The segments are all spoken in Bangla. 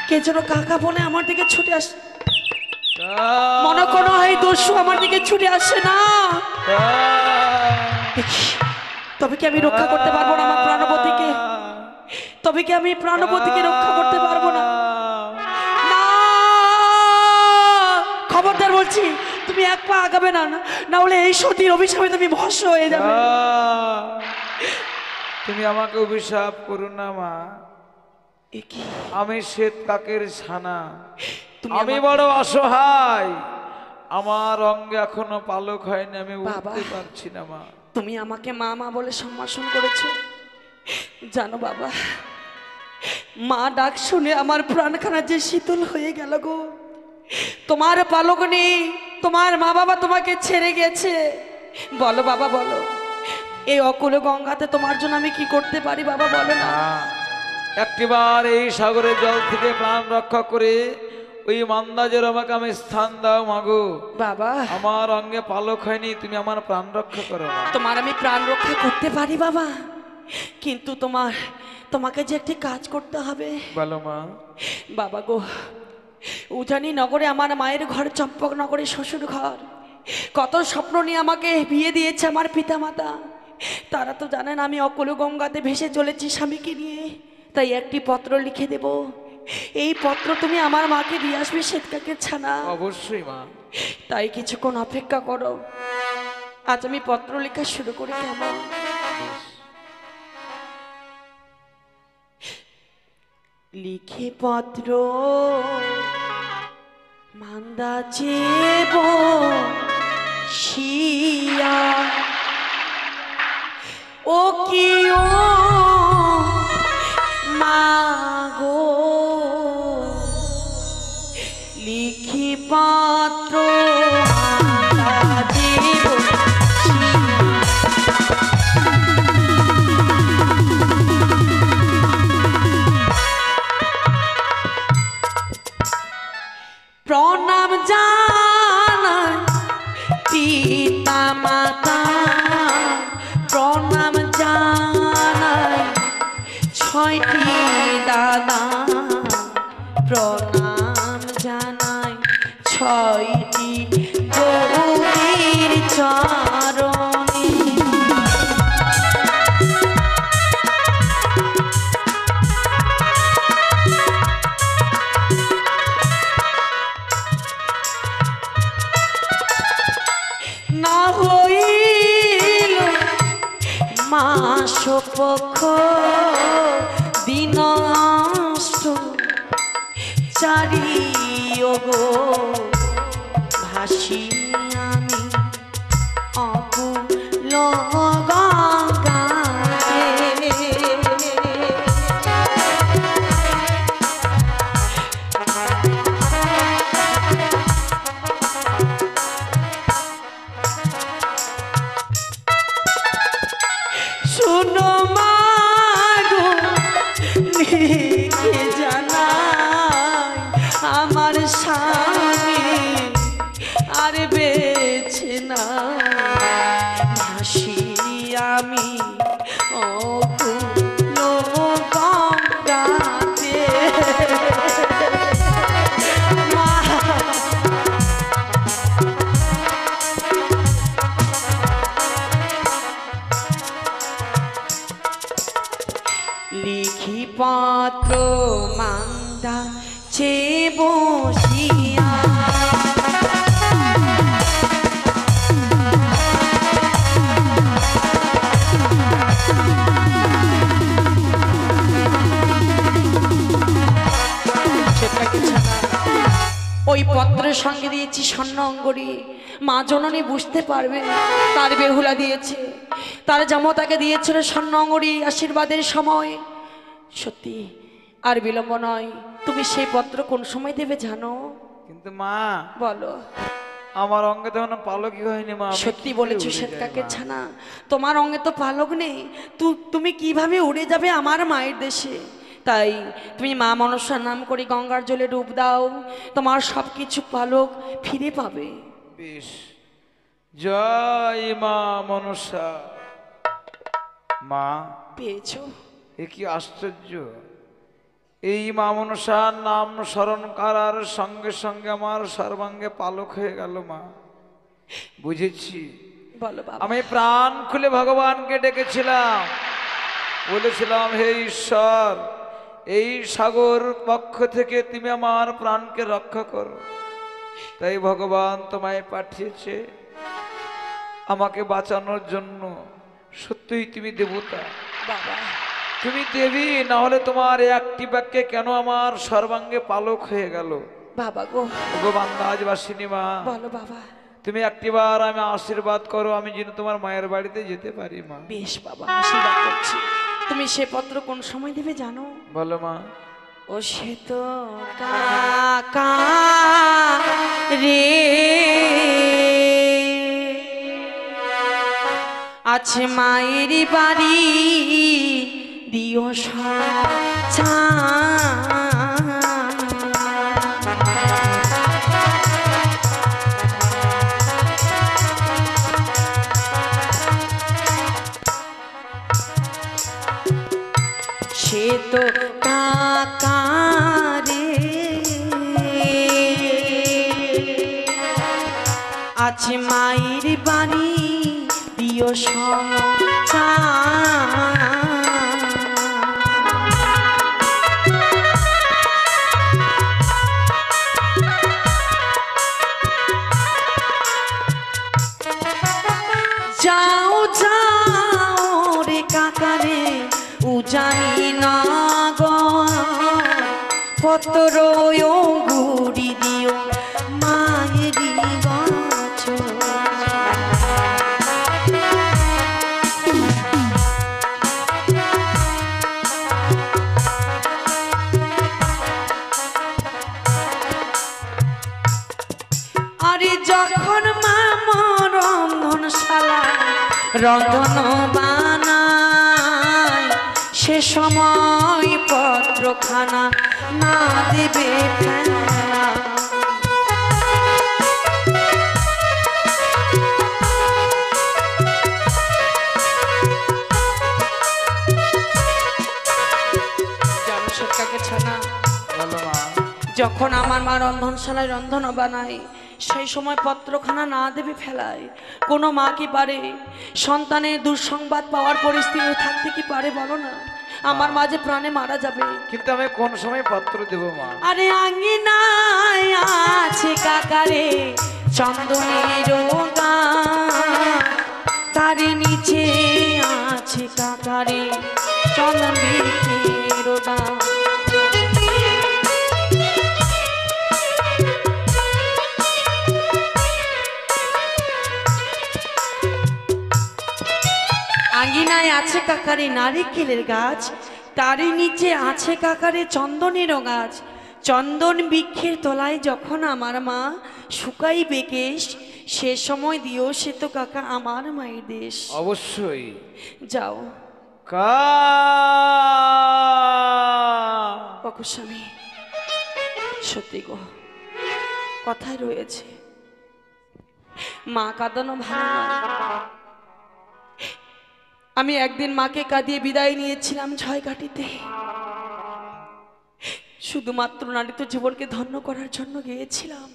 কে যেন কাকা বলে আমার দিকে ছুটে আসে। মনে করো এই দস্যু আমার দিকে ছুটে আসে না। তবে কি আমি রক্ষা করতে পারবো না আমার প্রাণপতিকে? তবে কি আমি প্রাণপতিকে রক্ষা করতে পারবো না? না, খবরদার বলছি, তুমি এক পা আগাবে না, না হলে এই সতীর অভিশাপে তুমি ভস্ম হয়ে যাবে। তুমি আমাকে অভিশাপ করো না মা। আমি শ্বেত কাকের ছানা, আমি বড় অসহায়, আমার অঙ্গে এখনো পালক হয়নি, আমি উঠতে পারছি না মা। তুমি আমাকে মা মা বলে সম্ভাষণ করেছো, জানো বাবা, মা ডাক শুনে আমার প্রাণখানা যে শীতল হয়ে গেল গো। তোমার পালক নেই, তোমার মা বাবা তোমাকে ছেড়ে গেছে। বলো বাবা বলো, এই অকুল গঙ্গাতে তোমার জন্য আমি কি করতে পারি বাবা, বলো না। একটিবার এই সাগরের জল থেকে প্রাণ রক্ষা করে ওই মান্দাজের আমাকে আমি স্থান দাও মাগো। বাবা আমার অঙ্গে পালক হয়নি, তুমি আমার প্রাণ রক্ষা করো না। তোমার আমি প্রাণ রক্ষা করতে পারি বাবা, কিন্তু তোমাকে যে একটি কাজ করতে হবে। বলো মা। বাবা গো, উজানি নগরে আমার মায়ের ঘর, চম্পক নগরে শ্বশুর ঘর, কত স্বপ্ন নিয়ে আমাকে বিয়ে দিয়েছে আমার পিতা মাতা। তারা তো জানেন আমি অকুল গঙ্গাতে ভেসে চলেছি স্বামীকে নিয়ে। তাই একটি পত্র লিখে দেব, এই পত্র তুমি আমার মাকে দিয়ে আসবে শ্বেতকাকের ছানা। অবশ্যই মা। তাই কিছুক্ষণ অপেক্ষা করো, আজ আমি পত্র লেখা শুরু করি কেমন? লিখে পত্র মান্দা চেব শিয়া, ও কি ও মাগো, লিখি পত্র মান্দা চেব প্রণাম জানাই পিতা মাতা, প্রণাম জানাই ছয়টি দাদা, প্রণাম জানাই ছয়টি গৌরীর চরণে। না হইল মাস পক্ষ দিন অষ্ট চারি গো, ভাসি আমি অকুল গঙ্গাতে। শুনো মাগো লিখে জানাই, আমার স্বামী আর বেছে না, ভাসি আমি অকুল গঙ্গাতে। লিখি পত্র মান্দা চে বসিয়া, ওই পত্রের সঙ্গে দিয়েছি স্বর্ণ অঙ্গরি। মা জননী বুঝতে পারবে তার বেহুলা দিয়েছে, তার জামতাকে দিয়েছিল স্বর্ণ অঙ্গরি আশীর্বাদের সময়। সত্যি আর বিলম্ব নয়, তুমি সেই পত্র কোন সময় দেবে জানো? কিন্তু মা বলো। আমার অঙ্গে তো পালকই হয়নি মা। সত্যি বলেছো শ্বেতকাকের ছানা, তোমার অঙ্গে তো পালক নেই, তুমি কিভাবে উড়ে যাবে আমার মায়ের দেশে? তাই তুমি মা মনসার নাম করে গঙ্গার জলে ডুব দাও, তোমার সব কিছু পালক ফিরে পাবে। বেশ, জয় মা মনসা। মা পেয়েছো? এ কি আশ্চর্য, এই মা মনসার নাম স্মরণ করার সঙ্গে সঙ্গে আমার সর্বাঙ্গে পালক হয়ে গেল মা। বুঝেছি। বলো বাবা। আমি প্রাণ খুলে ভগবানকে ডেকেছিলাম, বলেছিলাম হে ঈশ্বর, এই সাগর পক্ষ থেকে তুমি আমার প্রাণকে রক্ষা করো। তাই ভগবান তোমায় পাঠিয়েছে আমাকে বাঁচানোর জন্য। সত্যিই তুমি দেবতা বাবা, তুমি দেবী, না হলে তোমার একটি বাক্যে কেন আমার সর্বাঙ্গে পালক হয়ে গেল? বাবা গো। গো বান্দাজবাসিনী মা, বলো বাবা। তুমি একটিবার আমি আশীর্বাদ করো, আমি যেন তোমার মায়ের বাড়িতে যেতে পারি মা। বেশ বাবা, আশীর্বাদ করছি। তুমি সে পত্র কোন সময় দেবে জানো? বলো মা। ও সে তো কাকা রে আছে মায়ের বাড়ি দিও সা। সে তো কাকা রে আছে মায়ের বাণী দিও যাও যাও রে কাকা রে উজানি না গো পত্র গুড়ি দিও মায়েরি গাছ। আরে যখন মামা রন্ধনশালা রন্ধন বানায় সে সময় পত্রখানা না দেবে ফেলা। জানো সরকারকে ছানা, বলো মা। যখন আমার মা রন্ধনশালায় রন্ধন বানায় সেই সময় পত্রখানা না দেবে ফেলায়। কোনো মা কি পারে সন্তানের দুঃসংবাদ পাওয়ার পরিস্থিতি থাকতে কি পারে বলো না? আমার মা যে প্রাণে মারা যাবে। কিন্তু আমি কোন সময় পত্র দেব মা? আরে আঙ্গিনায় আছে কাকারে চন্দনের গাছ, তার নিচে আছে কাকারে চন্দন বৃক্ষের গাছ। আঙ্গিনায় আছে কাকারে নারিকেলের গাছ, তারই নিচে আছে কাকারে চন্দনেরও গাছ। চন্দন বৃক্ষের তলায় যখন আমার মা শুকাইবে কেশ, সে সময় দিও সে তো কাকা আমার মায়ের দেশ। অবশ্যই যাও। কা স্বামী, সত্যি গো, কথায় রয়েছে মা কাঁদানো ভালো নয়। আমি একদিন মাকে কাঁদিয়ে বিদায় নিয়েছিলাম ঝয়ঘাটিতে, শুধুমাত্র নারীত জীবনকে ধন্য করার জন্য গিয়েছিলাম।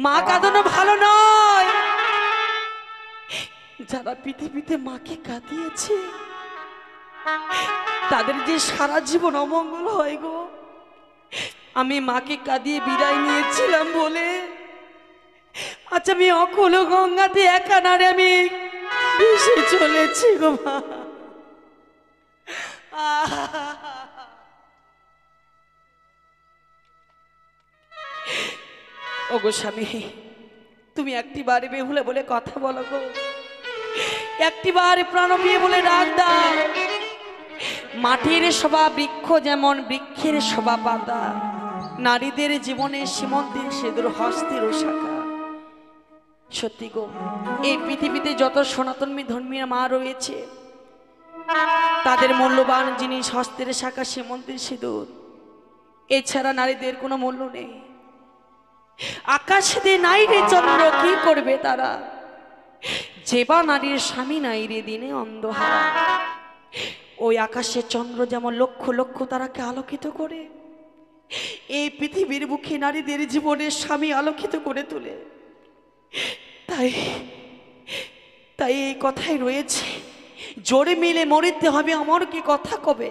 মা কাঁদানো ভালো নয়। যারা পৃথিবীতে মাকে কাঁদিয়েছে তাদের যে সারা জীবন অমঙ্গল হয় গো। আমি মাকে কাঁদিয়ে বিদায় নিয়েছিলাম বলে আচ্ছা আমি অকুল গঙ্গাতে একা নারে আমি ভেসে চলেছি গো মা। ও গো স্বামী, তুমি একটিবার বেহুলে বলে কথা বলো গো, একটিবার প্রাণপ্রিয় বলে ডাক দাও। মাটির শোভা বৃক্ষ যেমন বৃক্ষের শোভা পাতা, নারীদের জীবনে সীমন্তের সিঁদুর হস্তের শাখা। সত্যি গো, এই পৃথিবীতে যত সনাতন ধর্মীয় মা রয়েছে তাদের মূল্যবান জিনিস হস্তের শাখা, সীমন্তের সিঁদুর। এছাড়া নারীদের কোনো মূল্য নেই। আকাশে নাই রে চন্দ্র, কি করবে তারা? যেবা নারীর স্বামী নাই রে দিনে অন্ধহারা। ওই আকাশের চন্দ্র যেমন লক্ষ লক্ষ তারাকে আলোকিত করে, এই পৃথিবীর মুখে নারীদের জীবনের স্বামী আলোকিত করে তোলে। তাই তাই এই কথাই রয়েছে, জোরে মিলে মরিতে হবে আমার কি কথা কবে,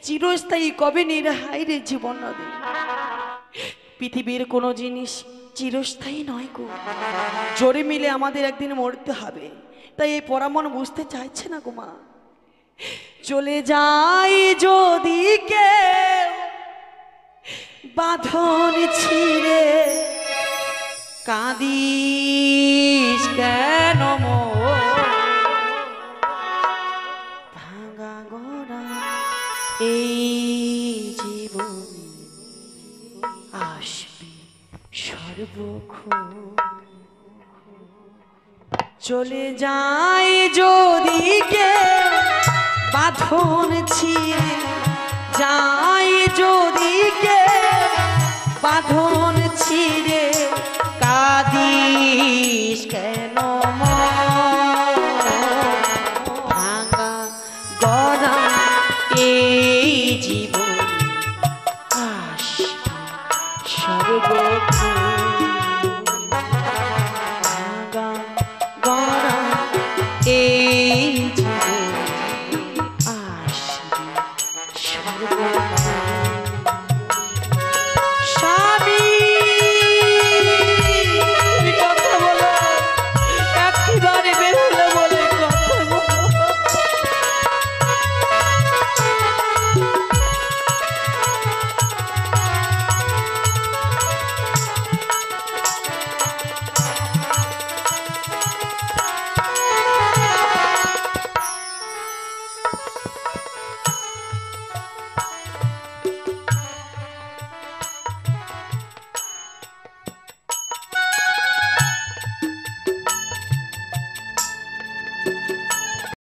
চিরস্থায়ী কবে নির্হায় রে জীবন নদী। পৃথিবীর কোনো জিনিস চিরস্থায়ী নয় গো, জোরে মিলে আমাদের একদিন মরতে হবে। তাই এই পরামন বুঝতে চাইছে না গো মা। চলে যাই যদি কেউ বাঁধন ছিঁড়ে, কাঁদিস কেন মোর ভাঙা গড়া এই জীবন আসবে সর্বক্ষণ। চলে যাই যদি কেউ বাঁধন ছিঁড়ে, যাই যদি কেউ বাঁধন ছিঁড়ে, কাঁদিস কেন